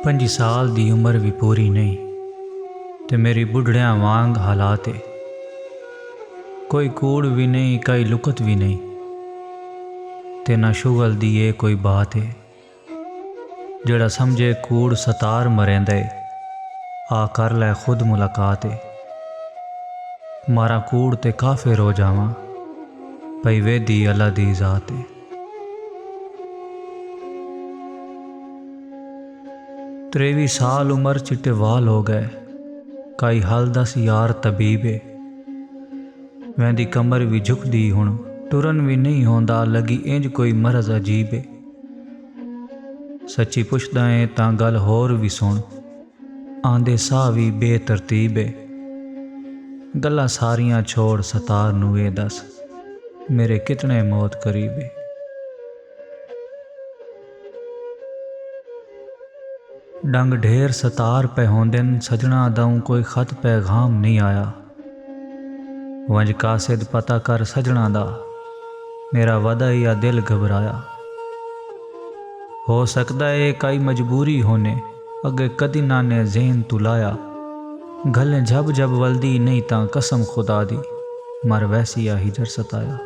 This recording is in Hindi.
25 साल दी उम्र भी पूरी नहीं ते मेरी बुढ़ड़ियां वांग हालात है। कोई कूड़ भी नहीं कई लुकत भी नहीं ते ना शुगल दी ये कोई बात है। जड़ा समझे कूड़ सतार मरेंदे आ कर लै खुद मुलाकात है। मारा कूड़ ते काफिर हो जावां पई वेदी अल्लाह दी ज़ात है। 23 साल उम्र चिट्टे वाल हो गए कई हल दस यार तबीबे। वैंदी कमर भी झुकदी हुण टुरन भी नहीं होंदा लगी इंज कोई मरज अजीबे। सच्ची पुछदा है तां गल होर भी सुन आंदे साह भी बेतरतीबे। गल्लां सारियां छोड़ सतार नू ए दस मेरे कितने मौत करीबे। डंग ढेर सतार पे होंदन सजना दाऊं कोई खत पैगाम नहीं आया। वंज कासिद पता कर सजना दा मेरा वदा या दिल घबराया। हो सकदा है कई मजबूरी होने अगे कदी नाने ज़ेन तुलाया। गलें जब जब वल्दी नहीं तां कसम खुदा दी मर वैसी या हिजर सताया।